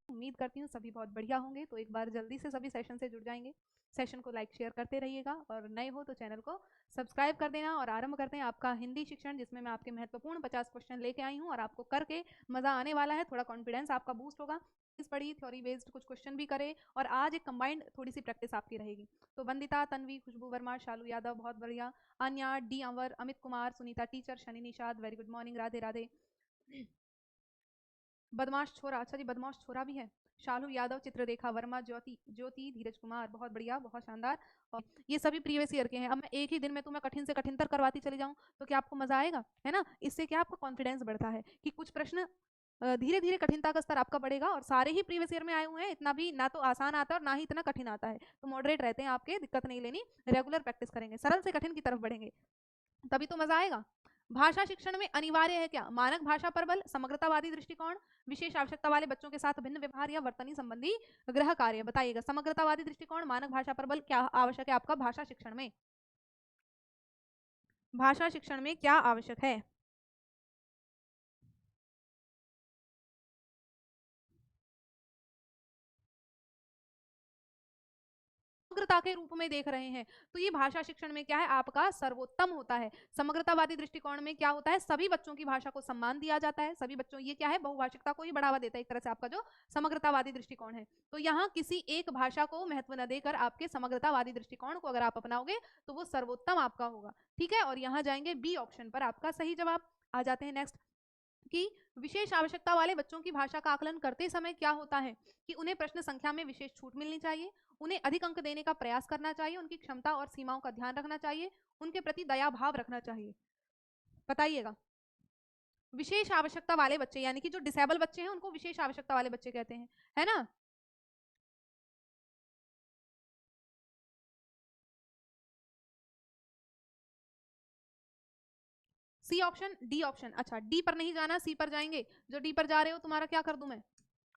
उम्मीद करती हूँ सभी बहुत बढ़िया होंगे। तो एक बार जल्दी से सभी सेशन से जुड़ जाएंगे। सेशन को लाइक शेयर करते रहिएगा और नए हो तो चैनल को सब्सक्राइब कर देना। और आरंभ करते हैं आपका हिंदी शिक्षण, जिसमें मैं आपके महत्वपूर्ण 50 क्वेश्चन लेके आई हूँ और आपको करके मजा आने वाला है। थोड़ा कॉन्फिडेंस आपका बूस्ट होगा। पढ़ी थ्योरी बेस्ड कुछ क्वेश्चन भी करे और आज एक कंबाइंड थोड़ी सी प्रैक्टिस आपकी रहेगी। तो वंदिता, तन्वी, खुशबू वर्मा, शालू यादव बहुत बढ़िया, Anya, D Anwar, Amit Kumar, Sunita teacher, Shani Nishad very good morning, Radhe Radhe. बदमाश छोरा, अच्छा जी बदमाश छोरा भी है, शालू यादव, चित्ररेखा वर्मा, ज्योति ज्योति, धीरज कुमार बहुत बढ़िया बहुत शानदार। और ये सभी प्रीवियस ईयर के हैं। अब मैं एक ही दिन में तुम्हें कठिन से कठिनतर करवाती चली जाऊं तो क्या आपको मजा आएगा? है ना। इससे क्या आपका कॉन्फिडेंस बढ़ता है कि कुछ प्रश्न धीरे धीरे कठिनता का स्तर आपका बढ़ेगा। और सारे ही प्रीवियस ईयर में आए हुए हैं, इतना भी ना तो आसान आता है और ना ही इतना कठिन आता है। तो मॉडरेट रहते हैं आपके, दिक्कत नहीं लेनी, रेगुलर प्रैक्टिस करेंगे, सरल से कठिन की तरफ बढ़ेंगे, तभी तो मजा आएगा। भाषा शिक्षण में अनिवार्य है क्या? मानक भाषा पर बल, समग्रतावादी दृष्टिकोण, विशेष आवश्यकता वाले बच्चों के साथ भिन्न व्यवहार या वर्तनी संबंधी गृह कार्य। बताइएगा, समग्रतावादी दृष्टिकोण, मानक भाषा पर बल, क्या आवश्यक है आपका भाषा शिक्षण में? भाषा शिक्षण में क्या आवश्यक है? समग्रता के रूप में देख रहे हैं तो ये भाषा शिक्षण में क्या है आपका सर्वोत्तम होता है। समग्रतावादी दृष्टिकोण में क्या होता है, सभी बच्चों की भाषा को सम्मान दिया जाता है, सभी बच्चों, ये क्या है बहुभाषिकता को ही बढ़ावा देता है एक तरह से आपका जो समग्रतावादी दृष्टिकोण है। तो यहाँ किसी एक भाषा को महत्व न देकर आपके समग्रतावादी दृष्टिकोण को अगर आप अपनाओगे तो वो सर्वोत्तम आपका होगा। ठीक है, और यहाँ जाएंगे बी ऑप्शन पर आपका सही जवाब। आ जाते हैं नेक्स्ट कि विशेष आवश्यकता वाले बच्चों की भाषा का आकलन करते समय क्या होता है कि उन्हें प्रश्न संख्या में विशेष छूट मिलनी चाहिए, उन्हें अधिक अंक देने का प्रयास करना चाहिए, उनकी क्षमता और सीमाओं का ध्यान रखना चाहिए, उनके प्रति दया भाव रखना चाहिए। बताइएगा। विशेष आवश्यकता वाले बच्चे यानी कि जो डिसेबल बच्चे हैं उनको विशेष आवश्यकता वाले बच्चे कहते हैं, है ना। सी ऑप्शन, डी ऑप्शन, अच्छा डी पर नहीं जाना, सी पर जाएंगे। जो डी पर जा रहे हो तुम्हारा क्या कर दूं मैं?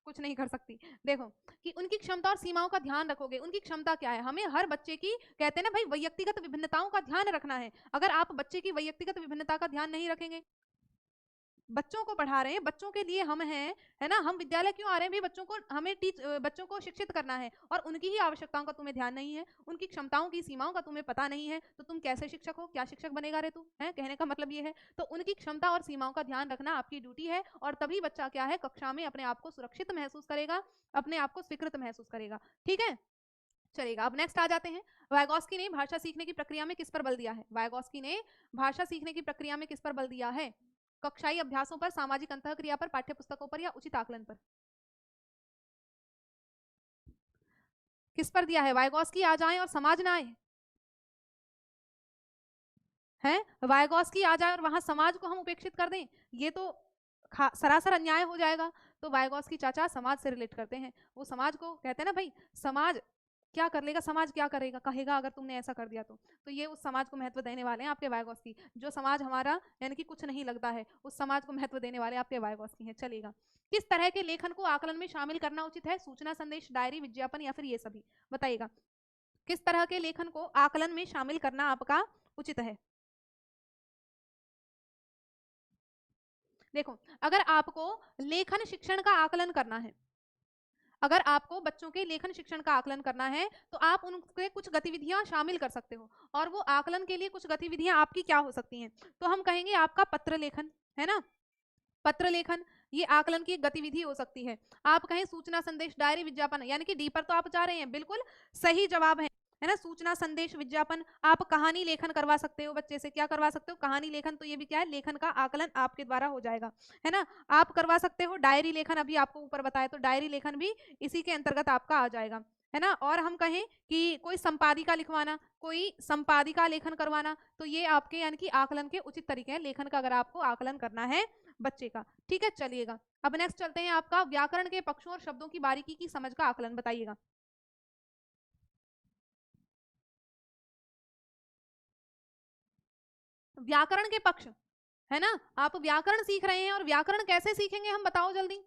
कुछ नहीं कर सकती। देखो कि उनकी क्षमता और सीमाओं का ध्यान रखोगे। उनकी क्षमता क्या है, हमें हर बच्चे की, कहते हैं ना भाई, व्यक्तिगत विभिन्नताओं का ध्यान रखना है। अगर आप बच्चे की व्यक्तिगत विभिन्नता का ध्यान नहीं रखेंगे, बच्चों को पढ़ा रहे हैं, बच्चों के लिए हम हैं, है ना, हम विद्यालय क्यों आ रहे हैं भी, बच्चों को हमें बच्चों को शिक्षित करना है और उनकी ही आवश्यकताओं का तुम्हें ध्यान नहीं है, उनकी क्षमताओं की सीमाओं का तुम्हें पता नहीं है, तो तुम कैसे शिक्षक हो? क्या शिक्षक बनेगा रे तू? है कहने का मतलब ये है। तो उनकी क्षमता और सीमाओं का ध्यान रखना आपकी ड्यूटी है और तभी बच्चा क्या है कक्षा में अपने आप को सुरक्षित महसूस करेगा, अपने आप को स्वीकृत महसूस करेगा। ठीक है, चलेगा। अब नेक्स्ट आ जाते हैं, वाइगॉस्की ने भाषा सीखने की प्रक्रिया में किस पर बल दिया है? वाइगॉस्की ने भाषा सीखने की प्रक्रिया में किस पर बल दिया है? कक्षाई अभ्यासों पर, सामाजिक अंतःक्रिया पर, पाठ्य पुस्तकों पर या उचित आकलन पर? किस पर दिया है? वाइगॉस्की आ जाए और समाज ना आए, हैं? वाइगॉस्की आ जाए और वहां समाज को हम उपेक्षित कर दें, ये तो सरासर अन्याय हो जाएगा। तो वाइगॉस्की चाचा समाज से रिलेट करते हैं, वो समाज को कहते हैं ना भाई, समाज क्या कर लेगा, समाज क्या करेगा कहेगा अगर तुमने ऐसा कर दिया तो ये उस समाज को महत्व देने वाले हैं आपके वाइगॉस्की। जो समाज हमारा यानी कि कुछ नहीं लगता है, उस समाज को महत्व देने वाले आपके वाइगॉस्की हैं। चलेगा। किस तरह के लेखन को आकलन में शामिल करना उचित है? सूचना, संदेश, डायरी, विज्ञापन या फिर ये सभी? बताइएगा, किस तरह के लेखन को आकलन में शामिल करना आपका उचित है? देखो, अगर आपको लेखन शिक्षण का आकलन करना है, अगर आपको बच्चों के लेखन शिक्षण का आकलन करना है तो आप उनके कुछ गतिविधियां शामिल कर सकते हो। और वो आकलन के लिए कुछ गतिविधियां आपकी क्या हो सकती हैं? तो हम कहेंगे आपका पत्र लेखन, है ना, पत्र लेखन ये आकलन की एक गतिविधि हो सकती है। आप कहें सूचना, संदेश, डायरी, विज्ञापन, यानी कि डी पर तो आप जा रहे हैं, बिल्कुल सही जवाब है ना। सूचना, संदेश, विज्ञापन, आप कहानी लेखन करवा सकते हो बच्चे से, क्या करवा सकते हो? कहानी लेखन। तो ये भी क्या है, लेखन का आकलन आपके द्वारा हो जाएगा, है ना। आप करवा सकते हो डायरी लेखन, अभी आपको ऊपर बताया, तो डायरी लेखन भी इसी के अंतर्गत आपका आ जाएगा, है ना। और हम कहें कि कोई संपादिका लिखवाना, कोई संपादिका लेखन करवाना, तो ये आपके यानी कि आकलन के उचित तरीके हैं लेखन का, अगर आपको आकलन करना है बच्चे का। ठीक है, चलिएगा। अब नेक्स्ट चलते हैं, आपका व्याकरण के पक्षों और शब्दों की बारीकी की समझ का आकलन। बताइएगा, व्याकरण के पक्ष, है ना। आप व्याकरण सीख रहे हैं और व्याकरण कैसे सीखेंगे हम, बताओ जल्दी।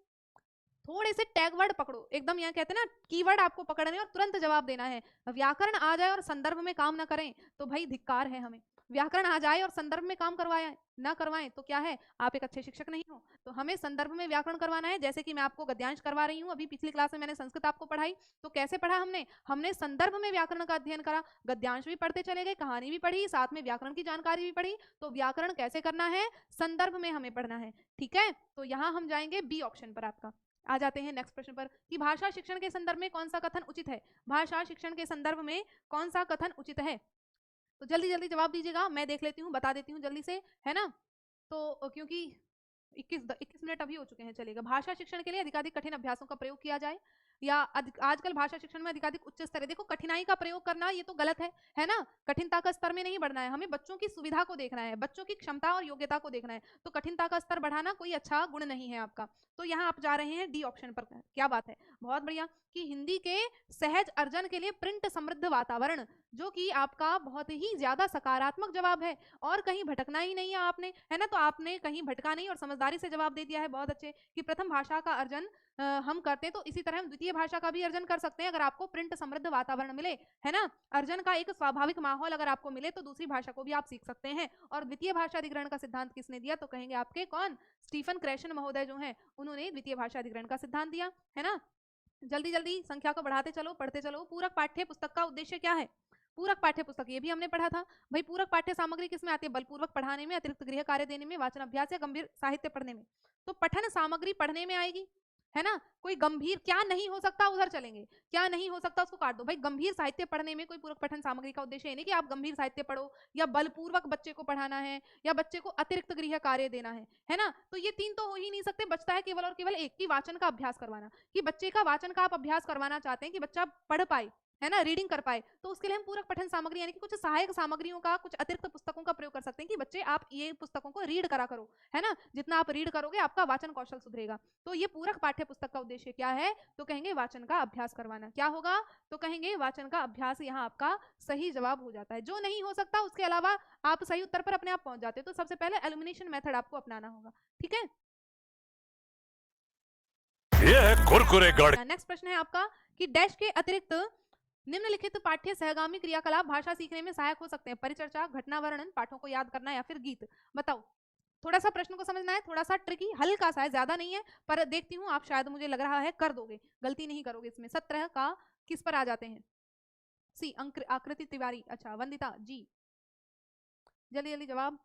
थोड़े से टैग वर्ड पकड़ो, एकदम यहाँ कहते हैं ना कीवर्ड आपको पकड़ने और तुरंत जवाब देना है। व्याकरण आ जाए और संदर्भ में काम ना करें तो भाई धिक्कार है हमें। व्याकरण आ जाए और संदर्भ में काम करवाए ना करवाएं तो क्या है, आप एक अच्छे शिक्षक नहीं हो। तो हमें संदर्भ में व्याकरण करवाना है। जैसे कि मैं आपको गद्यांश करवा रही हूँ, अभी पिछली क्लास में मैंने संस्कृत आपको पढ़ाई, तो कैसे पढ़ा हमने संदर्भ में व्याकरण का अध्ययन करा, गद्यांश भी पढ़ते चले गए, कहानी भी पढ़ी, साथ में व्याकरण की जानकारी भी पढ़ी। तो व्याकरण कैसे करना है, संदर्भ में हमें पढ़ना है। ठीक है, तो यहाँ हम जाएंगे बी ऑप्शन पर। आपका आ जाते हैं नेक्स्ट प्रश्न पर कि भाषा शिक्षण के संदर्भ में कौन सा कथन उचित है। भाषा शिक्षण के संदर्भ में कौन सा कथन उचित है, तो जल्दी जल्दी जवाब दीजिएगा, मैं देख लेती हूँ, बता देती हूँ जल्दी से, है ना। तो क्योंकि 21 मिनट अभी हो चुके हैं, चलेगा। भाषा शिक्षण के लिए अधिकाधिक कठिन अभ्यासों का प्रयोग किया जाए, या आजकल भाषा शिक्षण में अधिकाधिक उच्च स्तर है। देखो कठिनाई का प्रयोग करना ये तो गलत है ना, कठिनता का स्तर में नहीं बढ़ना है, हमें बच्चों की सुविधा को देखना है, बच्चों की क्षमता और योग्यता को देखना है। तो कठिनता का स्तर बढ़ाना कोई अच्छा गुण नहीं है आपका। तो यहाँ आप जा रहे हैं डी ऑप्शन पर, क्या बात है, बहुत बढ़िया। कि हिंदी के सहज अर्जन के लिए प्रिंट समृद्ध वातावरण, जो कि आपका बहुत ही ज्यादा सकारात्मक जवाब है, और कहीं भटकना ही नहीं है आपने, है ना। तो आपने कहीं भटका नहीं और समझदारी से जवाब दे दिया है, बहुत अच्छे। कि प्रथम भाषा का अर्जन हम करते हैं, तो इसी तरह हम द्वितीय भाषा का भी अर्जन कर सकते हैं, अगर आपको प्रिंट समृद्ध वातावरण मिले, है ना। अर्जन का एक स्वाभाविक माहौल अगर आपको मिले तो दूसरी भाषा को भी आप सीख सकते हैं। और द्वितीय भाषा अधिग्रहण का सिद्धांत किसने दिया, तो कहेंगे आपके कौन, स्टीफन क्रैशन महोदय जो है, उन्होंने द्वितीय भाषा अधिग्रहण का सिद्धांत दिया, है ना। जल्दी जल्दी संख्या को बढ़ाते चलो, पढ़ते चलो। पूरक पाठ्य पुस्तक का उद्देश्य क्या है, पूरक पाठ्य पुस्तक, ये भी हमने पढ़ा था भाई। पूरक पाठ्य सामग्री किसमें आती है, बलपूर्वक पढ़ाने में, अतिरिक्त गृह कार्य देने में, वाचन अभ्यास या गंभीर साहित्य पढ़ने में। तो पठन सामग्री पढ़ने में आएगी, है ना। कोई गंभीर क्या नहीं हो सकता, उधर चलेंगे, क्या नहीं हो सकता उसको काट दो भाई। गंभीर साहित्य पढ़ने में कोई पूरक पठन सामग्री का उद्देश्य नहीं कि आप गंभीर साहित्य पढ़ो, या बलपूर्वक बच्चे को पढ़ाना है, या बच्चे को अतिरिक्त गृह कार्य देना है ना। तो ये तीन तो हो ही नहीं सकते, बचता है केवल और केवल एक, की वाचन का अभ्यास करवाना। कि बच्चे का वाचन का आप अभ्यास करवाना चाहते हैं कि बच्चा पढ़ पाए, है ना, रीडिंग कर पाए, तो उसके लिए हम पूरक पठन सामग्री यानी कि कुछ सहायक सामग्रियों का, कुछ अतिरिक्त पुस्तकों का प्रयोग कर सकते हैं कि बच्चे आप ये पुस्तकों को रीड करा करो, है ना। जितना आप रीड करोगे आपका वाचन कौशल सुधरेगा। तो ये पूरक पाठ्य पुस्तक का उद्देश्य क्या है, तो कहेंगे वाचन का अभ्यास करवाना। क्या होगा, तो कहेंगे वाचन का अभ्यास, यहाँ आपका सही जवाब हो जाता है। जो नहीं हो सकता उसके अलावा आप सही उत्तर पर अपने आप पहुंच जाते हो। तो सबसे पहले एलिमिनेशन मेथड आपको अपनाना होगा, ठीक है। नेक्स्ट प्रश्न है आपका कि डैश के अतिरिक्त निम्नलिखित पाठ्य सहगामी क्रियाकलाप भाषा सीखने में सहायक हो सकते हैं। परिचर्चा, घटना वर्णन, पाठों को याद करना, या फिर गीत। बताओ, थोड़ा सा प्रश्न को समझना है, थोड़ा सा ट्रिकी, हल्का सा है, ज्यादा नहीं है, पर देखती हूँ आप शायद, मुझे लग रहा है कर दोगे, गलती नहीं करोगे इसमें। 17 का किस पर आ जाते हैं, सी आकृति तिवारी, अच्छा वंदिता जी, जल्दी जल्दी जवाब।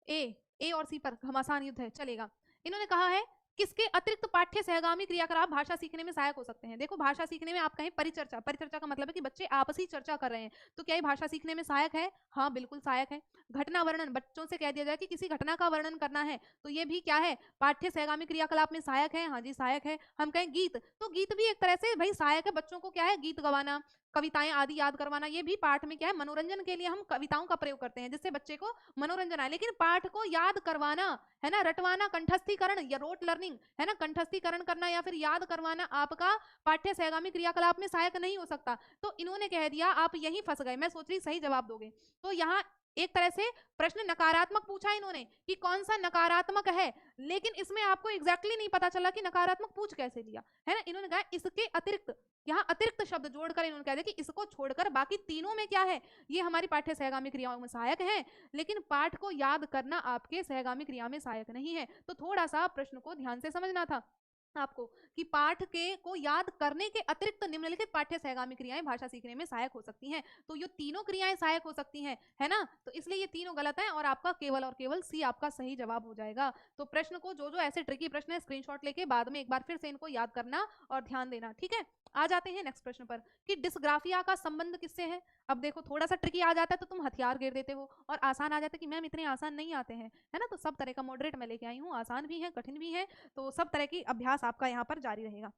ए और सी पर घमासान युद्ध है, चलेगा। इन्होंने कहा है किसके अतिरिक्त पाठ्य सहगामी क्रियाकलाप भाषा सीखने में सहायक हो सकते हैं। देखो भाषा सीखने में आप कहें परिचर्चा, परिचर्चा का मतलब है कि बच्चे आपसी चर्चा कर रहे हैं, तो क्या ये भाषा सीखने में सहायक है, हाँ बिल्कुल सहायक है। घटना वर्णन, बच्चों से कह दिया जाए कि किसी घटना का वर्णन करना है, तो ये भी क्या है, पाठ्य सहगामी क्रियाकलाप में सहायक है, हाँ जी सहायक है। हम कहें गीत, तो गीत भी एक तरह से भाई सहायक है, बच्चों को क्या है, गीत गवाना, कविताएं आदि याद करवाना, ये भी पाठ में क्या है, मनोरंजन के लिए हम कविताओं का प्रयोग करते हैं जिससे बच्चे को मनोरंजन आए। लेकिन पाठ को याद करवाना, है ना, रटवाना, कंठस्थीकरण या रोट लर्निंग, है ना, कंठस्थीकरण करना या फिर याद करवाना आपका पाठ्य सहगामी क्रियाकलाप में सहायक नहीं हो सकता। तो इन्होंने कह दिया, आप यहीं फंस गए, मैं सोच रही सही जवाब दोगे। तो यहाँ एक तरह से प्रश्न नकारात्मक पूछा इन्होंने कि कौन सा नकारात्मक है, लेकिन इसमें आपको एग्जैक्टली नहीं पता चला कि नकारात्मक पूछ कैसे लिया, है ना। इन्होंने कहा इसके अतिरिक्त, यहाँ अतिरिक्त शब्द जोड़कर इन्होंने कहा कि इसको छोड़कर बाकी तीनों में क्या है, ये हमारी पाठ्य सहगामी क्रियाओं में सहायक है, लेकिन पाठ को याद करना आपके सहगामी क्रिया में सहायक नहीं है। तो थोड़ा सा प्रश्न को ध्यान से समझना था आपको कि पाठ के को याद करने के अतिरिक्त निम्नलिखित पाठ्य सहगामी क्रियाएं भाषा सीखने में सहायक हो सकती हैं। तो ये तीनों क्रियाएं सहायक हो सकती हैं, है ना। तो इसलिए ये तीनों गलत हैं और आपका केवल और केवल सी आपका सही जवाब हो जाएगा। तो प्रश्न को जो ऐसे ट्रिकी प्रश्न है स्क्रीनशॉट लेके बाद में एक बार फिर से इनको याद करना और ध्यान देना, ठीक है। आ जाते हैं नेक्स्ट प्रश्न पर कि डिस्ग्राफिया का संबंध किससे है। अब देखो थोड़ा सा ट्रिकी आ जाता है तो तुम हथियार गिर देते हो, और आसान आ जाता है कि मैम इतने आसान नहीं आते हैं, है ना। तो सब तरह का मॉडरेट मैं लेके आई हूँ, आसान भी है कठिन भी है, तो सब तरह की अभ्यास आपका यहाँ पर जारी रहेगा,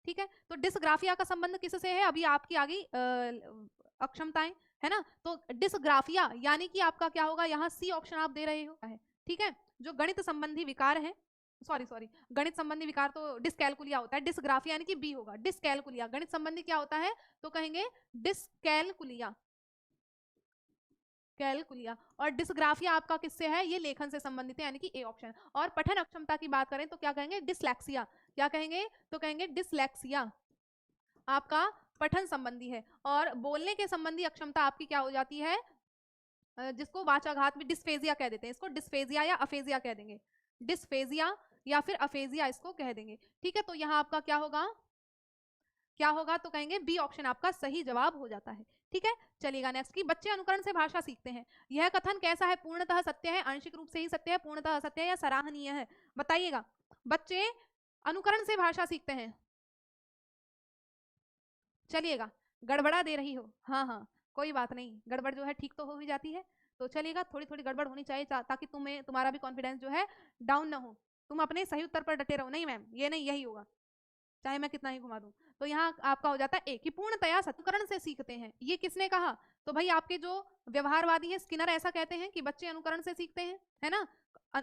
ठीक है। तो डिस्ग्राफिया का संबंध किससे है, अभी आपकी आ गई अक्षमताएं, है ना। तो डिस्ग्राफिया यानी कि आपका क्या होगा, यहाँ सी ऑप्शन आप दे रहे हो, ठीक है। जो गणित संबंधी विकार है, सॉरी गणित संबंधी विकार तो डिस्कैलकुलिया होता है, डिस्ग्राफिया यानी कि बी होगा, डिस्कैलकुलिया। गणित संबंधी क्या होता है, तो कहेंगे डिस्कैलकुलिया, कैलकुलिया। और डिस्ग्राफिया आपका किससे है, ये लेखन से संबंधित है यानी कि ए ऑप्शन। और पठन अक्षमता की बात करें तो क्या कहेंगे, डिसलेक्सिया। क्या कहेंगे, तो कहेंगे डिसलेक्सिया आपका पठन संबंधी है। और बोलने के संबंधी अक्षमता आपकी क्या हो जाती है, जिसको वाचाघात भी डिस्फेजिया कह देते हैं, इसको डिस्फेजिया या अफेजिया कह देंगे, डिस्फेजिया या फिर अफेजिया इसको कह देंगे। ठीक है, तो यहाँ आपका क्या होगा, क्या होगा, तो कहेंगे बी ऑप्शन आपका सही जवाब हो जाता है। ठीक है, चलिएगा नेक्स्ट की बच्चे अनुकरण से भाषा सीखते हैं, यह कथन कैसा है, पूर्णतः सत्य है, आंशिक रूप से ही सत्य है, पूर्णतः असत्य है या सराहनीय है, बताइएगा। बच्चे अनुकरण से भाषा सीखते हैं, चलिएगा, गड़बड़ा दे रही हो, हाँ हाँ कोई बात नहीं, गड़बड़ जो है ठीक तो हो ही जाती है, तो चलिएगा थोड़ी थोड़ी गड़बड़ होनी चाहिए ताकि तुम्हें तुम्हारा भी कॉन्फिडेंस जो है डाउन ना हो, तुम अपने सही उत्तर पर डटे रहो। नहीं मैम ये नहीं, यही होगा चाहे मैं कितना ही घुमा दूं। तो यहाँ आपका हो जाता है ए कि पूर्णतया अनुकरण से सीखते हैं। ये किसने कहा, तो भाई आपके जो व्यवहारवादी है स्किनर ऐसा कहते हैं कि बच्चे अनुकरण से सीखते हैं, है ना,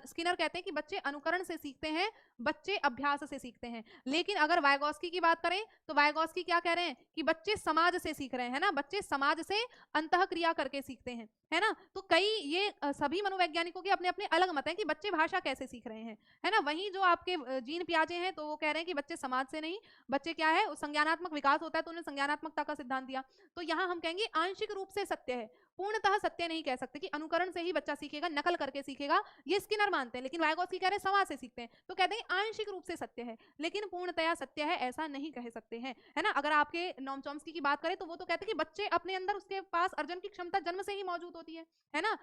स्किनर कहते हैं कि बच्चे अनुकरण से सीखते हैं, बच्चे अभ्यास से सीखते हैं। लेकिन अगर वाइगोस्की की बात करें तो वाइगोस्की क्या कह रहे हैं कि बच्चे समाज से सीख रहे हैं ना, बच्चे समाज से अंतःक्रिया करके सीखते हैं, है ना। तो कई ये सभी मनोवैज्ञानिकों के अपने अपने अलग मत हैं कि बच्चे भाषा कैसे सीख रहे हैं, है ना। वहीं जो आपके जीन पियाजे हैं तो वो कह रहे हैं कि बच्चे समाज से नहीं, बच्चे क्या है संज्ञानात्मक विकास होता है, तो उन्हें संज्ञानात्मकता का सिद्धांत दिया। तो यहाँ हम कहेंगे आंशिक रूप से सत्य है, पूर्णतः सत्य नहीं कह सकते कि अनुकरण से ही बच्चा सीखेगा, नकल करके सीखेगा, ये स्किनर मानते हैं। लेकिन वाइगोस्की कह रहे हैं समाज से सीखते हैं, तो कहते हैं आंशिक रूप से सत्य है लेकिन पूर्णतया सत्य है ऐसा नहीं कह सकते हैं, है ना। अगर आपके नॉम चॉम्स्की की बात करें तो वो तो कहते हैं कि बच्चे अपने अंदर उसके पास अर्जन की क्षमता जन्म से ही मौजूद होती है ना।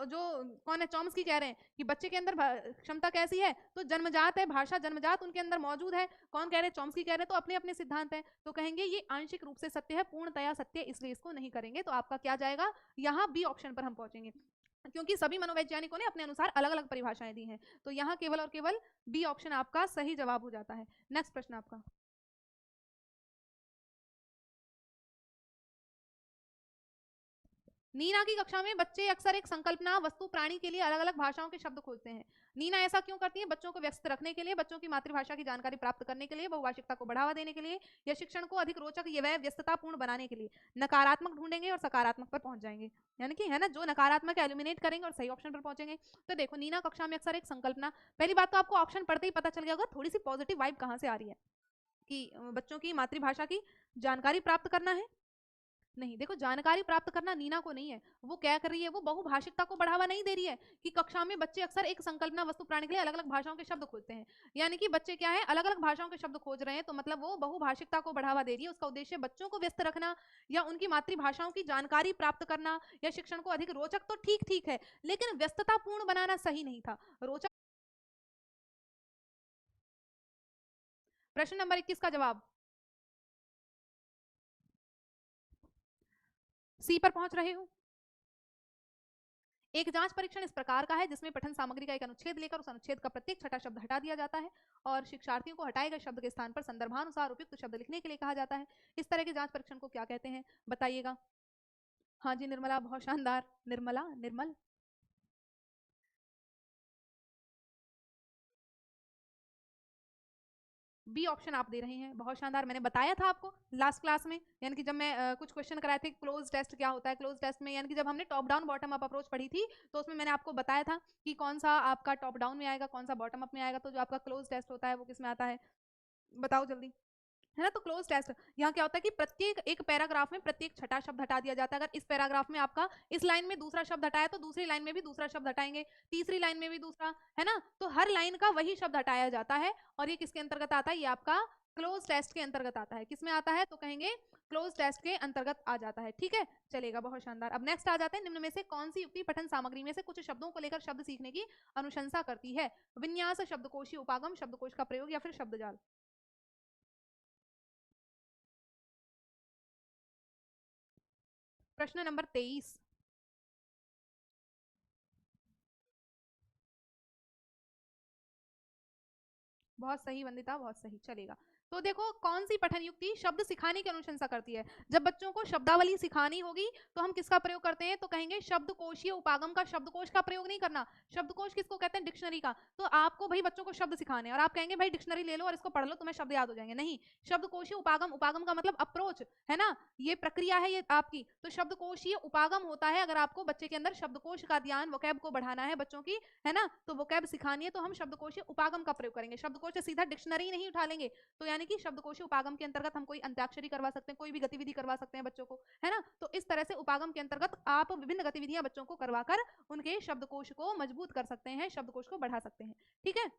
जो कौन है, चॉम्स्की कह रहे हैं कि बच्चे के अंदर क्षमता कैसी है, तो जन्मजात है, भाषा जन्मजात उनके अंदर मौजूद है। कौन कह रहे हैं, चॉम्स्की कह रहे हैं, तो अपने अपने सिद्धांत है, तो कहेंगे ये आंशिक रूप से सत्य है, पूर्णतया सत्य इसलिए इसको नहीं करेंगे। तो आपका क्या जाएगा, यहाँ बी ऑप्शन पर हम पहुंचेंगे, क्योंकि सभी मनोवैज्ञानिकों ने अपने अनुसार अलग अलग परिभाषाएं दी हैं। तो यहाँ केवल और केवल बी ऑप्शन आपका सही जवाब हो जाता है। नेक्स्ट प्रश्न आपका, नीना की कक्षा में बच्चे अक्सर एक संकल्पना वस्तु प्राणी के लिए अलग अलग भाषाओं के शब्द खोजते हैं। नीना ऐसा क्यों करती है, बच्चों को व्यस्त रखने के लिए, बच्चों की मातृभाषा की जानकारी प्राप्त करने के लिए, बहुभाषिकता को बढ़ावा देने के लिए, या शिक्षण को अधिक रोचक व व्यस्ततापूर्ण बनाने के लिए। नकारात्मक ढूंढेंगे और सकारात्मक पर पहुंच जाएंगे, यानी कि है ना, जो नकारात्मक एलिमिनेट करेंगे और सही ऑप्शन पर पहुंचेंगे। तो देखो नीना कक्षा में अक्सर एक संकल्पना, पहली बात तो आपको ऑप्शन पढ़ते ही पता चल गया होगा थोड़ी सी पॉजिटिव वाइब कहां से आ रही है, कि बच्चों की मातृभाषा की जानकारी प्राप्त करना है। नहीं, देखो जानकारी प्राप्त करना नीना को नहीं है, वो क्या कर रही है, वो बहुभाषिकता को बढ़ावा नहीं दे रही है कि कक्षा में बच्चे अक्सर एक संकल्पना वस्तु प्राणी के लिए अलग अलग भाषाओं के शब्द खोजते हैं। यानी कि बच्चे क्या है, अलग अलग भाषाओं के शब्द खोज रहे हैं, तो मतलब वो बहुभाषिकता को बढ़ावा दे रही है। उसका उद्देश्य बच्चों को व्यस्त रखना या उनकी मातृभाषाओं की जानकारी प्राप्त करना या शिक्षण को अधिक रोचक, तो ठीक ठीक है, लेकिन व्यस्ततापूर्ण बनाना सही नहीं था। रोचक, प्रश्न नंबर 21 का जवाब सी पर पहुंच रहे हो। एक जांच परीक्षण इस प्रकार का है जिसमें पठन सामग्री का एक अनुच्छेद लेकर उस अनुच्छेद का प्रत्येक छठा शब्द हटा दिया जाता है और शिक्षार्थियों को हटाए गए शब्द के स्थान पर संदर्भानुसार उपयुक्त शब्द लिखने के लिए कहा जाता है। इस तरह के जांच परीक्षण को क्या कहते हैं, बताइएगा। हाँ जी निर्मला, बहुत शानदार, निर्मला, निर्मल, बी ऑप्शन आप दे रहे हैं, बहुत शानदार। मैंने बताया था आपको लास्ट क्लास में, यानी कि जब मैं कुछ क्वेश्चन कराए थे, क्लोज टेस्ट क्या होता है, क्लोज टेस्ट में यानी कि जब हमने top down bottom up approach पढ़ी थी तो उसमें मैंने आपको बताया था कि कौन सा आपका टॉप डाउन में आएगा, कौन सा बॉटम अप में आएगा। तो जो आपका क्लोज टेस्ट होता है वो किस में आता है, बताओ जल्दी, है ना। तो क्लोज टेस्ट यहाँ क्या होता है कि प्रत्येक एक पैराग्राफ में प्रत्येक छठा शब्द हटा दिया जाता है। अगर इस पैराग्राफ में आपका इस लाइन में दूसरा शब्द हटाया तो दूसरी लाइन में भी दूसरा शब्द हटाएंगे, तीसरी लाइन में भी दूसरा, है ना। तो हर लाइन का वही शब्द हटाया जाता है और ये किसके अंतर्गत आता है, ये आपका क्लोज टेस्ट के अंतर्गत आता है। किसमें आता है, तो कहेंगे क्लोज टेस्ट के अंतर्गत आ जाता है। ठीक है, चलेगा, बहुत शानदार। अब नेक्स्ट आ जाते हैं, निम्न में से कौन सी युक्ति पठन सामग्री में से कुछ शब्दों को लेकर शब्द सीखने की अनुशंसा करती है, विन्यास, शब्दकोशीय उपागम, शब्दकोश का प्रयोग या फिर शब्दजाल। प्रश्न नंबर 23, बहुत सही वंदिता, बहुत सही, चलेगा। तो देखो कौन सी पठन युक्ति शब्द सिखाने की अनुशंसा करती है। जब बच्चों को शब्दावली सिखानी होगी तो हम किसका प्रयोग करते हैं, तो कहेंगे शब्दकोशीय उपागम का। शब्दकोश का प्रयोग नहीं करना, शब्दकोश किसको कहते हैं, डिक्शनरी का। तो आपको भाई बच्चों को शब्द सिखाने और आप कहेंगे भाई डिक्शनरी ले लो और इसको पढ़ लो तुम्हें शब्द याद हो जाएंगे, नहीं। शब्दकोशीय उपागम, उपागम का मतलब अप्रोच, है ना, ये प्रक्रिया है ये आपकी। तो शब्दकोशीय उपागम होता है अगर आपको बच्चे के अंदर शब्दकोश का ध्यान, वोकैब को बढ़ाना है बच्चों की, है ना, तो वोकैब सिखानी है तो हम शब्दकोशीय उपागम का प्रयोग करेंगे। शब्दकोश सोचे सीधा डिक्शनरी नहीं उठा लेंगे, तो यानी कि शब्दकोशी उपागम के अंतर्गत हम कोई अंत्याक्षरी करवा सकते हैं, कोई भी गतिविधि करवा सकते हैं बच्चों को, है ना। तो इस तरह से उपागम के अंतर्गत आप विभिन्न गतिविधियां बच्चों को करवाकर उनके शब्दकोश को मजबूत कर सकते हैं, शब्दकोश को बढ़ा सकते हैं, ठीक है,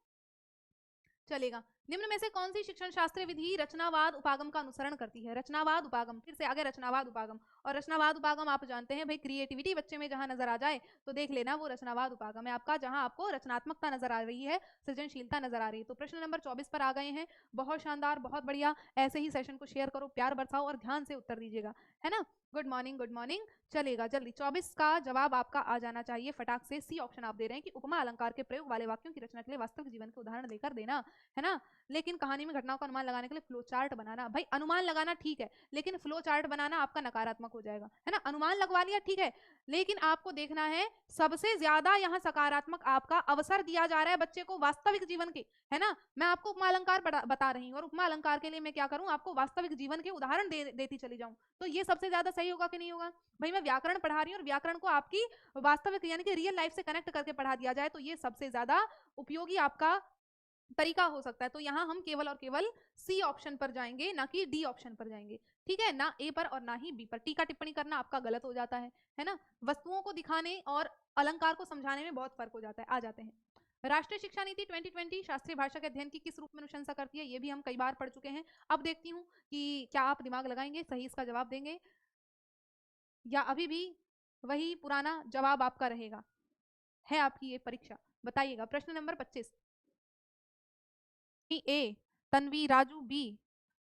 चलेगा। निम्न में से कौन सी शिक्षण शास्त्रीय विधि रचनावाद उपागम का अनुसरण करती है? रचनावाद उपागम, फिर से आगे रचनावाद उपागम, और रचनावाद उपागम आप जानते हैं भाई, क्रिएटिविटी बच्चे में जहां नजर आ जाए तो देख लेना वो रचनावाद उपागम है आपका, जहां आपको रचनात्मकता नजर आ रही है, सृजनशीलता नजर आ रही है। तो प्रश्न नंबर 24 पर आ गए हैं, बहुत शानदार, बहुत बढ़िया। ऐसे ही सेशन को शेयर करो, प्यार बरसाओ और ध्यान से उत्तर दीजिएगा, है ना। गुड मॉर्निंग, गुड मॉर्निंग, चलेगा जल्दी। 24 का जवाब आपका आ जाना चाहिए फटाक से। सी ऑप्शन आप दे रहे हैं कि उपमा अलंकार के प्रयोग वाले वाक्यों की रचना के लिए वास्तविक जीवन के उदाहरण देकर देना, है ना। लेकिन कहानी में घटनाओं का अनुमान लगाने के लिए फ्लो चार्ट बनाना, भाई अनुमान लगाना ठीक है, लेकिन फ्लो चार्ट बनाना आपका नकारात्मक हो जाएगा, है ना। अनुमान लगवा लिया ठीक है, लेकिन आपको देखना है सबसे ज्यादा यहाँ सकारात्मक आपका अवसर दिया जा रहा है बच्चे को वास्तविक जीवन के, है ना। मैं आपको उपमा अलंकार बता रही हूँ और उपमा अलंकार के लिए मैं क्या करूँ, आपको वास्तविक जीवन के उदाहरण देती चली जाऊँ, तो ये सबसे ज्यादा सही होगा कि नहीं होगा। भाई मैं व्याकरण पढ़ा रही हूँ और व्याकरण को आपकी वास्तविक यानी कि रियल लाइफ से कनेक्ट करके पढ़ा दिया जाए, तो ये सबसे ज्यादा उपयोगी आपका तरीका हो सकता है। तो यहाँ हम केवल और केवल सी ऑप्शन पर जाएंगे, ना कि डी ऑप्शन पर जाएंगे, ठीक है, ना ए पर और ना ही बी पर। टीका टिप्पणी करना आपका गलत हो जाता है ना। वस्तुओं को दिखाने और अलंकार को समझाने में बहुत फर्क हो जाता है। आ जाते हैं, राष्ट्रीय शिक्षा नीति 2020 शास्त्रीय भाषा के अध्ययन की किस रूप में अनुशंसा करती है? ये भी हम कई बार पढ़ चुके हैं। अब देखती हूँ कि क्या आप दिमाग लगाएंगे, सही इसका जवाब देंगे, या अभी भी वही पुराना जवाब आपका रहेगा। है आपकी ये परीक्षा, बताइएगा। प्रश्न नंबर 25, ए, तन्वी राजू बी,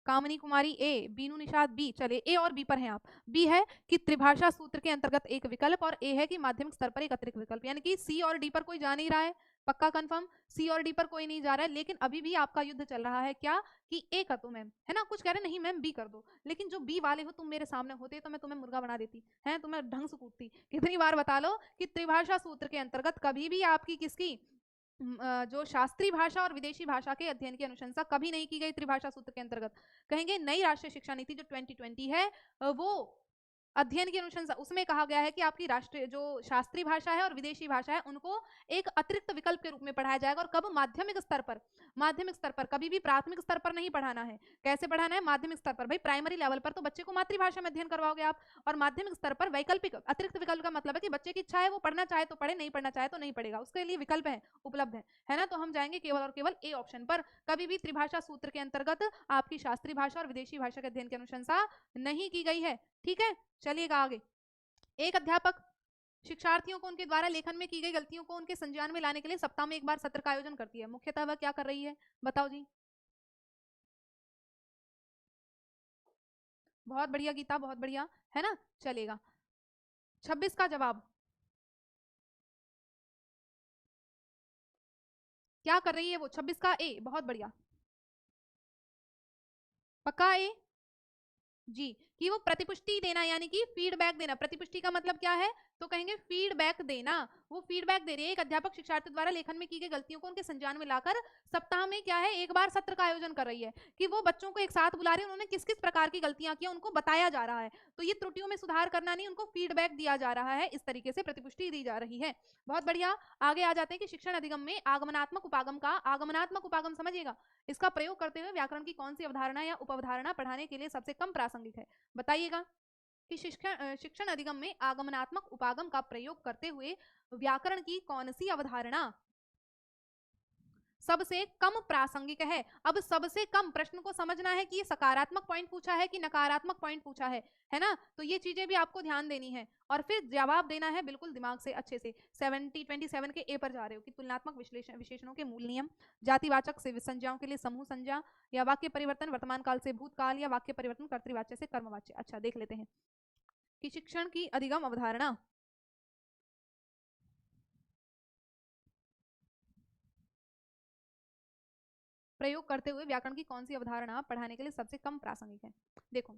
कामनी कुमारी ए, बीनू निषाद बी। चले ए और बी पर हैं आप। बी है कि त्रिभाषा सूत्र के अंतर्गत एक विकल्प, और ए है कि माध्यमिक स्तर पर एक अतिरिक्त विकल्प, यानी कि सी और डी पर कोई जा नहीं रहा है, पक्का कंफर्म, सी और डी पर कोई नहीं जा रहा है। लेकिन अभी भी आपका युद्ध चल रहा है क्या कि ए कर दो मैम, है ना। कुछ कह रहे नहीं मैम बी कर दो, लेकिन जो बी वाले हो तुम मेरे सामने होते तो मैं तुम्हें मुर्गा बना देती है, तुम्हें ढंग से कूटती। कितनी बार बता लो कि त्रिभाषा सूत्र के अंतर्गत कभी भी आपकी किसकी जो शास्त्रीय भाषा और विदेशी भाषा के अध्ययन की अनुशंसा कभी नहीं की गई त्रिभाषा सूत्र के अंतर्गत। कहेंगे नई राष्ट्रीय शिक्षा नीति जो 2020 है वो अध्ययन की अनुशंसा, उसमें कहा गया है कि आपकी राष्ट्रीय जो शास्त्रीय भाषा है और विदेशी भाषा है उनको एक अतिरिक्त विकल्प के रूप में पढ़ाया जाएगा। और कब? माध्यमिक स्तर पर। माध्यमिक स्तर पर, कभी भी प्राथमिक स्तर पर नहीं पढ़ाना है। कैसे पढ़ाना है? माध्यमिक स्तर पर। भाई प्राइमरी लेवल पर तो बच्चे को मातृभाषा में अध्ययन करवाओगे आप, और माध्यमिक स्तर पर वैकल्पिक, अतिरिक्त विकल्प का मतलब है कि बच्चे की इच्छा है वो पढ़ना चाहे तो पढ़े, नहीं पढ़ना चाहे तो नहीं पढ़ेगा, उसके लिए विकल्प है, उपलब्ध है ना। तो हम जाएंगे केवल और केवल ए ऑप्शन पर। कभी भी त्रिभाषा सूत्र के अंतर्गत आपकी शास्त्रीय भाषा और विदेशी भाषा के अध्ययन की अनुशंसा नहीं की गई है, ठीक है। चलिएगा आगे। एक अध्यापक शिक्षार्थियों को उनके द्वारा लेखन में की गई गलतियों को उनके संज्ञान में लाने के लिए सप्ताह में एक बार सत्र का आयोजन करती है। मुख्यतः वह क्या कर रही है, बताओ जी। बहुत बढ़िया गीता, बहुत बढ़िया, है ना। चलेगा 26 का जवाब क्या कर रही है वो? 26 का ए, बहुत बढ़िया, पक्का ए जी, कि वो प्रतिपुष्टि देना यानी कि फीडबैक देना। प्रतिपुष्टि का मतलब क्या है? तो कहेंगे फीडबैक देना। वो फीडबैक दे रही है। एक अध्यापक शिक्षार्थी द्वारा लेखन में की गई गलतियों को उनके संज्ञान में लाकर सप्ताह में क्या है, एक बार सत्र का आयोजन कर रही है, कि वो बच्चों को एक साथ बुला रही है, उन्होंने किस किस प्रकार की गलतियां की उनको बताया जा रहा है। तो ये त्रुटियों में सुधार करना नहीं, उनको फीडबैक दिया जा रहा है, इस तरीके से प्रतिपुष्टि दी जा रही है। बहुत बढ़िया। आगे आ जाते हैं कि शिक्षण अधिगम में आगमनात्मक उपागम का, आगमनात्मक उपागम समझिएगा, इसका प्रयोग करते हुए व्याकरण की कौन सी अवधारणा या उपअवधारणा पढ़ाने के लिए सबसे कम प्रासंगिक है? बताइएगा कि शिक्षण अधिगम में आगमनात्मक उपागम का प्रयोग करते हुए व्याकरण की कौन सी अवधारणा सबसे कम प्रासंगिक है? अब सबसे कम, प्रश्न को समझना है कि ये सकारात्मक पॉइंट पूछा है कि नकारात्मक पॉइंट पूछा है ना। तो ये चीजें भी आपको ध्यान देनी है और फिर जवाब देना है बिल्कुल दिमाग से अच्छे से। 27 के ए पर जा रहे हो कि तुलनात्मक विशेषणों के मूल नियम, जातिवाचक से संज्ञाओं के लिए समूह संज्ञा, या वाक्य परिवर्तन वर्तमान काल से भूतकाल, या वाक्य परिवर्तन कर्तृवाच्य से कर्मवाच्य। अच्छा देख लेते हैं कि शिक्षण की अधिगम अवधारणा प्रयोग करते हुए व्याकरण की कौन सी अवधारणा पढ़ाने के लिए सबसे कम प्रासंगिक है? देखो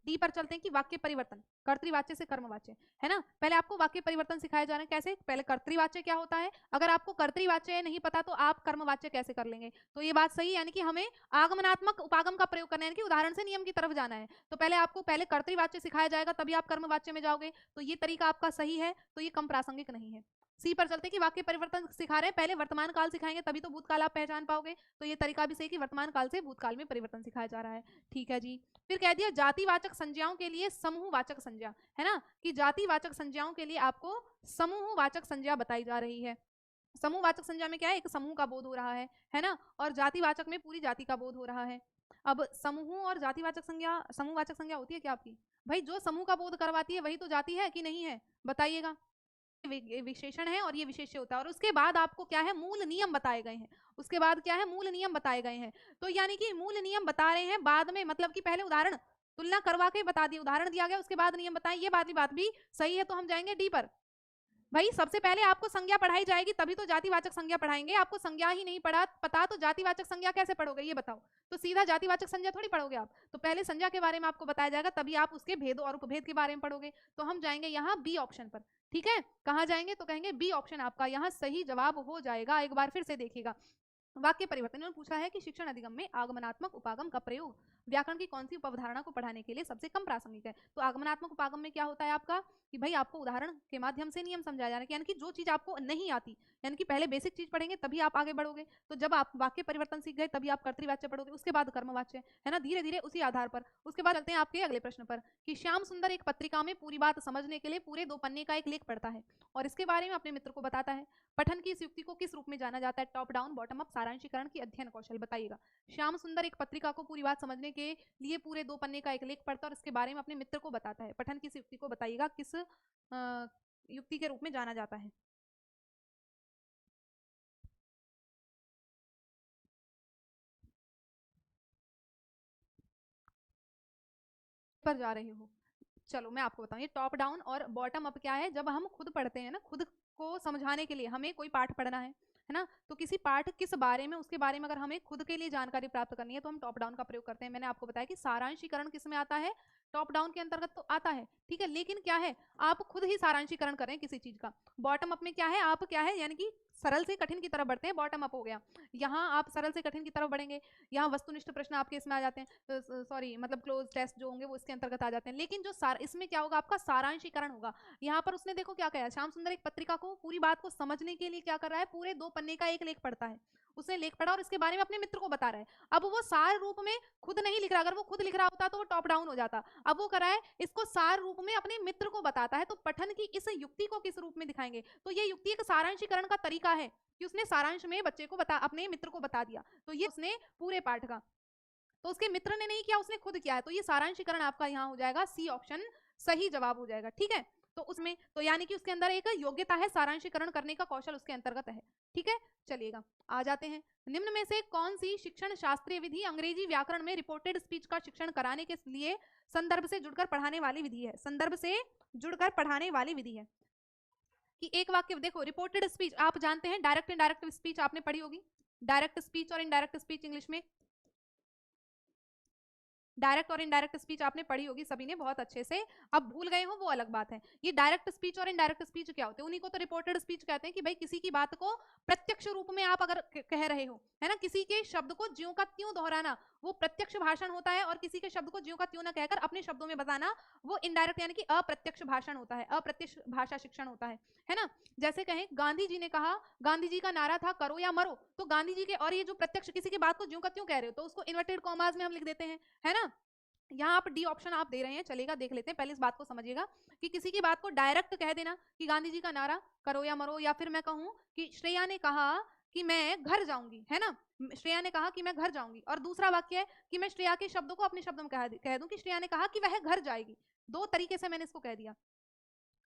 डी पर चलते हैं कि वाक्य परिवर्तन कर्तृवाच्य से कर्मवाच्य, है ना। पहले आपको वाक्य परिवर्तन सिखाए जा रहे हैं। कैसे? पहले कर्तृवाच्य क्या होता है, अगर आपको कर्तृवाच्य नहीं पता तो आप कर्मवाच्य कैसे कर लेंगे? तो ये बात सही है, यानी कि हमें आगमनात्मक उपागम का प्रयोग करना है, यानी कि उदाहरण से नियम की तरफ जाना है। तो पहले आपको पहले कर्तृवाच्य सिखाया जाएगा, तभी आप कर्मवाच्य में जाओगे। तो ये तरीका आपका सही है, तो ये कम प्रासंगिक नहीं है। सी पर चलते कि वाक्य परिवर्तन सिखा रहे हैं, पहले वर्तमान काल सिखाएंगे तभी तो भूतकाल आप पहचान पाओगे। तो ये तरीका भी सही कि वर्तमान काल से भूतकाल में परिवर्तन सिखाया जा रहा है। ठीक है जी। फिर कह दिया जातिवाचक संज्ञाओं के लिए समूहवाचक संज्ञा, है ना, कि जातिवाचक संज्ञाओं के लिए आपको समूहवाचक संज्ञा बताई जा रही है। समूहवाचक संज्ञा में क्या है, एक समूह का बोध हो रहा है ना, और जातिवाचक में पूरी जाति का बोध हो रहा है। अब समूह और जातिवाचक संज्ञा, समूहवाचक संज्ञा होती है क्या आपकी? भाई जो समूह का बोध करवाती है वही तो जाति है कि नहीं है, बताइएगा। विशेषण है और ये विशेष्य होता है, और उसके बाद आपको क्या है, मूल नियम बताए गए हैं। उसके बाद क्या है, मूल नियम बताए गए हैं। तो यानी कि मूल नियम बता रहे हैं बाद में, मतलब कि पहले उदाहरण तुलना करवा के बता दिए, उदाहरण दिया गया, उसके बाद नियम बताएं, ये बात भी सही है। तो हम जाएंगे डी पर। भाई सबसे पहले आपको संज्ञा पढ़ाई जाएगी तभी तो जातिवाचक संज्ञा पढ़ाएंगे। आपको संज्ञा ही नहीं पता तो जातिवाचक संज्ञा कैसे पढ़ोगे, ये बताओ। तो सीधा जातिवाचक संज्ञा थोड़ी पढ़ोगे आप, तो पहले संज्ञा के बारे में आपको बताया जाएगा, तभी आप उसके भेद और उपभेद के बारे में पढ़ोगे। तो हम जाएंगे यहाँ बी ऑप्शन पर। ठीक है, कहाँ जाएंगे, तो कहेंगे बी ऑप्शन आपका यहाँ सही जवाब हो जाएगा। एक बार फिर से देखिएगा, वाक्य परिवर्तन। इन्होंने पूछा है कि शिक्षण अधिगम में आगमनात्मक उपागम का प्रयोग व्याकरण की कौन सी उपअवधारणा को पढ़ाने के लिए सबसे कम प्रासंगिक है। तो आगमनात्मक उपागम में क्या होता है आपका, कि भाई आपको उदाहरण के माध्यम से नियम समझाया जा रहा है, यानी कि जो चीज आपको नहीं आती, यानी कि पहले बेसिक चीज पढ़ेंगे तभी आप आगे बढ़ोगे। तो जब आप वाक्य परिवर्तन सीख गए तभी आप कर्तृवाच्य पढ़ोगे, उसके बाद कर्मवाच्य, है ना, धीरे धीरे उसी आधार पर। उसके बाद चलते हैं आपके अगले प्रश्न पर, कि श्याम सुंदर एक पत्रिका में पूरी बात समझने के लिए पूरे 2 पन्ने का एक लेख पढ़ता है और इसके बारे में अपने मित्र को बताता है। पठन की इस युक्ति को किस रूप में जाना जाता है, टॉप डाउन, बॉटम अप, सारांशीकरण की अध्ययन कौशल, बताइएगा। श्याम सुंदर एक पत्रिका को पूरी बात समझने के लिए पूरे 2 पन्ने का एक लेख पढ़ता है और इसके बारे में अपने मित्र को बताता है। पठन की इस युक्ति को बताइएगा किस युक्ति के रूप में जाना जाता है। पर जा रहे हो, चलो मैं आपको बताऊं, ये टॉप डाउन और बॉटम अप क्या है। जब हम खुद पढ़ते हैं ना, खुद को समझाने के लिए हमें कोई पाठ पढ़ना है ना, तो किसी पाठ किस बारे में, उसके बारे में अगर हमें खुद के लिए जानकारी प्राप्त करनी है तो हम टॉप डाउन का प्रयोग करते हैं। मैंने आपको बताया कि सारांशीकरण किस में आता है, टॉप डाउन के अंतर्गत तो आता है। ठीक है, लेकिन क्या है, आप खुद ही सारांशीकरण करें किसी चीज का। बॉटम अप में क्या है, आप क्या है, यानी कि सरल से कठिन की तरफ बढ़ते हैं, बॉटम अप हो गया। यहाँ आप सरल से कठिन की तरफ बढ़ेंगे, यहाँ वस्तुनिष्ठ प्रश्न आपके इसमें आ जाते हैं, सॉरी मतलब क्लोज टेस्ट जो होंगे वो इसके अंतर्गत आ जाते हैं। लेकिन जो इसमें क्या होगा, आपका सारांशीकरण होगा। यहाँ पर उसने देखो क्या कहा, श्याम सुंदर एक पत्रिका को पूरी बात को समझने के लिए क्या कर रहा है, पूरे 2 पन्ने का एक लेख पढ़ता है। उसने लेख पढ़ा और इसके बारे में अपने मित्र को बता रहा है। अब वो सार रूप में खुद नहीं लिख रहा, अगर वो खुद लिख रहा होता तो वो टॉप डाउन हो जाता। अब वो कर रहा है, इसको सार रूप में अपने मित्र को बताता है। तो पठन की इस युक्ति को किस रूप में दिखाएंगे, तो ये युक्ति एक सारांशीकरण का तरीका है कि उसने सारांश में बच्चे को अपने मित्र को बता दिया। तो ये उसने पूरे पाठ का, तो उसके मित्र ने नहीं किया, उसने खुद किया है। तो ये सारांशीकरण आपका यहाँ हो जाएगा, सी ऑप्शन सही जवाब हो जाएगा। ठीक है, तो उसमें तो यानी कि उसके अंदर एक योग्यता है, सारांशीकरण करने का कौशल उसके अंतर्गत है। ठीक है, चलिएगा आ जाते हैं। निम्न में से कौन सी शिक्षण शास्त्रीय विधि अंग्रेजी व्याकरण में रिपोर्टेड स्पीच का शिक्षण कराने के लिए संदर्भ से जुड़कर पढ़ाने वाली विधि है, संदर्भ से जुड़कर पढ़ाने वाली विधि है। कि एक वाक्य देखो, रिपोर्टेड स्पीच आप जानते हैं, डायरेक्ट इनडायरेक्ट स्पीच आपने पढ़ी होगी, डायरेक्ट स्पीच और इनडायरेक्ट स्पीच इंग्लिश में, डायरेक्ट और इनडायरेक्ट स्पीच आपने पढ़ी होगी सभी ने बहुत अच्छे से। अब भूल गए हो वो अलग बात है। ये डायरेक्ट स्पीच और इनडायरेक्ट स्पीच क्या होते हैं, उन्हीं को तो रिपोर्टेड स्पीच कहते हैं। कि भाई किसी की बात को प्रत्यक्ष रूप में आप अगर कह रहे हो, है ना, किसी के शब्द को ज्यों का त्यों दोहराना वो प्रत्यक्ष भाषण होता है, और किसी के शब्द को ज्यों का त्यों ना कहकर अपने शब्दों में बताना वो इनडायरेक्ट यानी कि अप्रत्यक्ष भाषण होता है, अप्रत्यक्ष भाषा शिक्षण होता है ना। जैसे कहें गांधी जी ने कहा, गांधी जी का नारा था करो या मरो, तो गांधी जी के, और ये जो प्रत्यक्ष किसी की बात को ज्यों का त्यों कह रहे हो तो उसको इन्वर्टेड कॉमास में हम लिख देते हैं, है ना। यहाँ आप डी ऑप्शन आप दे रहे हैं, चलेगा, देख लेते हैं। पहले इस बात को समझिएगा कि किसी की बात को डायरेक्ट कह देना कि गांधी जी का नारा करो या मरो, या फिर मैं कहूं कि श्रेया ने कहा कि मैं घर जाऊंगी, है ना, श्रेया ने कहा कि मैं घर जाऊंगी, और दूसरा वाक्य है कि मैं श्रेया के शब्दों को अपने शब्दों में कह दूं कि श्रेया ने कहा कि वह घर जाएगी। 2 तरीके से मैंने इसको कह दिया।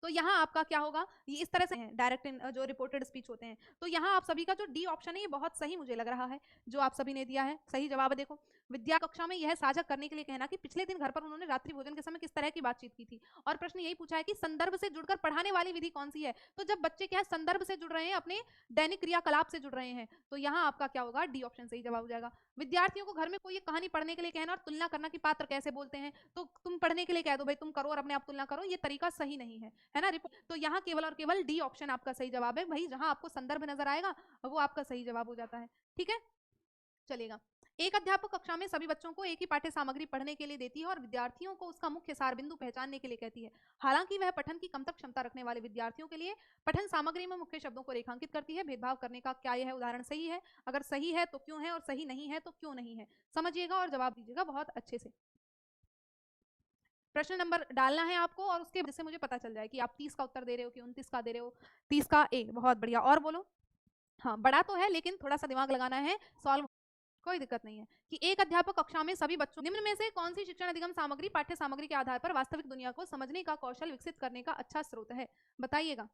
तो यहाँ आपका क्या होगा, ये इस तरह से है डायरेक्ट जो रिपोर्टेड स्पीच होते हैं। तो यहाँ आप सभी का जो डी ऑप्शन है ये बहुत सही मुझे लग रहा है, जो आप सभी ने दिया है सही जवाब। देखो, विद्या कक्षा में यह साझा करने के लिए कहना कि पिछले दिन घर पर उन्होंने रात्रि भोजन के समय किस तरह की बातचीत की थी, और प्रश्न यही पूछा है कि संदर्भ से जुड़कर पढ़ाने वाली विधि कौन सी है। तो जब बच्चे क्या है, संदर्भ से जुड़ रहे हैं, अपने दैनिक क्रियाकलाप से जुड़ रहे हैं, तो यहाँ आपका क्या होगा, डी ऑप्शन सही जवाब हो जाएगा। विद्यार्थियों को घर में कोई कहानी पढ़ने के लिए कहना और तुलना करना कि पात्र कैसे बोलते हैं, तो तुम पढ़ने के लिए कह दो भाई तुम करो और अपने आप तुलना करो, ये तरीका सही नहीं है ना। तो यहाँ केवल और केवल डी ऑप्शन आपका सही जवाब है भाई, जहां आपको संदर्भ नजर आएगा वो आपका सही जवाब हो जाता है। ठीक है, चलेगा। एक अध्यापक कक्षा में सभी बच्चों को एक ही पाठ्य सामग्री पढ़ने के लिए देती है और विद्यार्थियों को उसका मुख्य सार बिंदु पहचानने के लिए कहती है। हालांकि वह पठन की कम तक क्षमता रखने वाले विद्यार्थियों के लिए पठन सामग्री में मुख्य शब्दों को रेखांकित करती है। भेदभाव करने का क्या यह उदाहरण सही है? अगर सही है तो क्यों है, और सही नहीं है तो क्यों नहीं है? समझिएगा और जवाब दीजिएगा बहुत अच्छे से। प्रश्न नंबर डालना है आपको, और उसके वजह से मुझे पता चल जाए कि आप 30 का उत्तर दे रहे हो कि 29 का दे रहे हो। 30 का ए, बहुत बढ़िया। और बोलो। हाँ, बड़ा तो है लेकिन थोड़ा सा दिमाग लगाना है, सॉल्व कोई दिक्कत नहीं है। कि एक अध्यापक कक्षा में सभी बच्चों, निम्न में से कौन सी शिक्षण अधिगम सामग्री पाठ्य सामग्री के आधार पर वास्तविक दुनिया को समझने का कौशल विकसित करने का अच्छा स्रोत है? बताइएगा।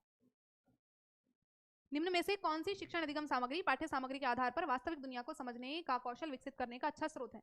निम्न में से कौन सी शिक्षण अधिगम सामग्री पाठ्य सामग्री के आधार पर वास्तविक दुनिया को समझने का कौशल विकसित करने का अच्छा स्रोत है?